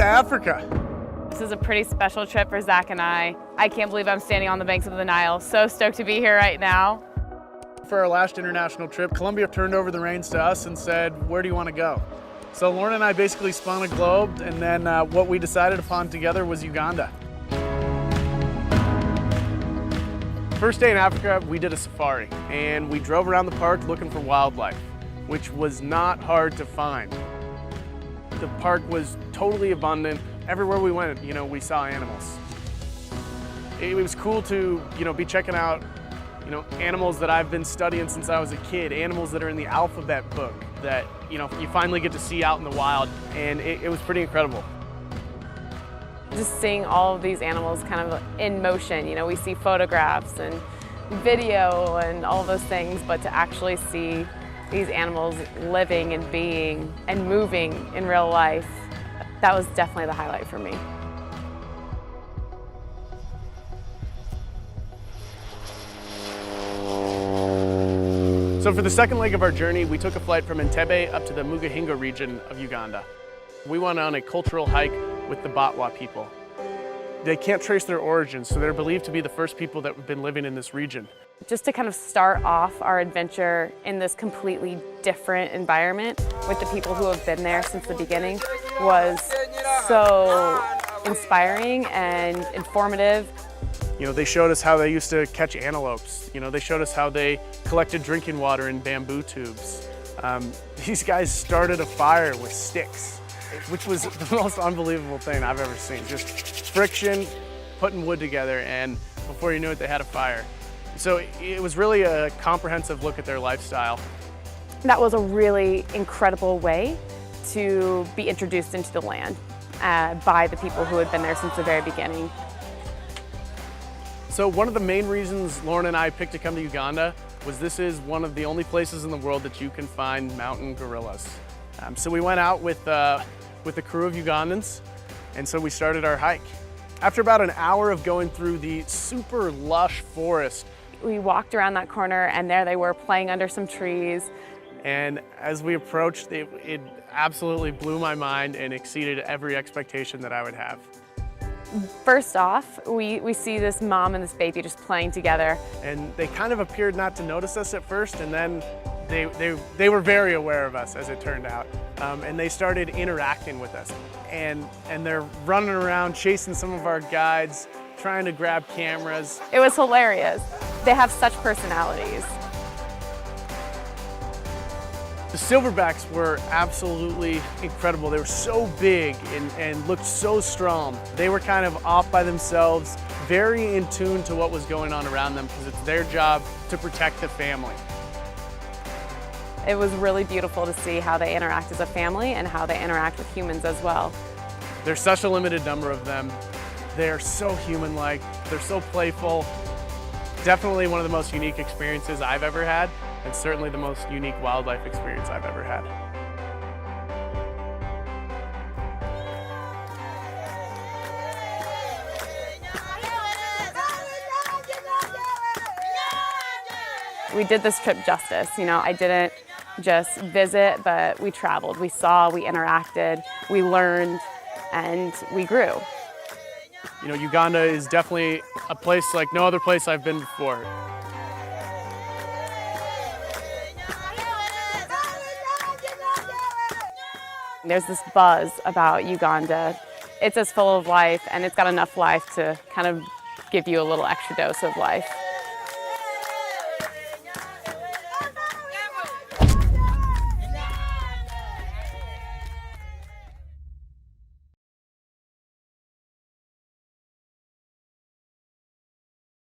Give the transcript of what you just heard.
Africa. This is a pretty special trip for Zach and I. I can't believe I'm standing on the banks of the Nile. So stoked to be here right now. For our last international trip, Colombia turned over the reins to us and said, where do you want to go? So Lauren and I basically spun a globe, and then what we decided upon together was Uganda. First day in Africa, we did a safari, and we drove around the park looking for wildlife, which was not hard to find. The park was totally abundant. Everywhere we went, we saw animals. It was cool to, be checking out, animals that I've been studying since I was a kid, animals that are in the alphabet book that, you finally get to see out in the wild, and it was pretty incredible. Just seeing all of these animals kind of in motion, we see photographs and video and all those things, but to actually see these animals living and being and moving in real life, that was definitely the highlight for me. So for the second leg of our journey, we took a flight from Entebbe up to the Mugahinga region of Uganda. We went on a cultural hike with the Batwa people. They can't trace their origins, so they're believed to be the first people that have been living in this region. Just to kind of start off our adventure in this completely different environment with the people who have been there since the beginning was so inspiring and informative. They showed us how they used to catch antelopes. They showed us how they collected drinking water in bamboo tubes. These guys started a fire with sticks, which was the most unbelievable thing I've ever seen. Just friction, putting wood together, and before you knew it, they had a fire. So it was really a comprehensive look at their lifestyle. That was a really incredible way to be introduced into the land by the people who had been there since the very beginning. So one of the main reasons Lauren and I picked to come to Uganda was this is one of the only places in the world that you can find mountain gorillas. So we went out with a crew of Ugandans, and so we started our hike. After about an hour of going through the super lush forest, we walked around that corner, and there they were playing under some trees. And as we approached, it absolutely blew my mind and exceeded every expectation that I would have. First off, we see this mom and this baby just playing together. And they kind of appeared not to notice us at first, and then they were very aware of us, as it turned out. And they started interacting with us. And they're running around chasing some of our guides, trying to grab cameras. It was hilarious. They have such personalities. The silverbacks were absolutely incredible. They were so big and looked so strong. They were kind of off by themselves, very in tune to what was going on around them because it's their job to protect the family. It was really beautiful to see how they interact as a family and how they interact with humans as well. There's such a limited number of them. They're so human-like, they're so playful. Definitely one of the most unique experiences I've ever had, and certainly the most unique wildlife experience I've ever had. We did this trip justice. I didn't just visit, but we traveled. We saw, we interacted, we learned, and we grew. Uganda is definitely a place like no other place I've been before. There's this buzz about Uganda. It's as full of life, and it's got enough life to kind of give you a little extra dose of life.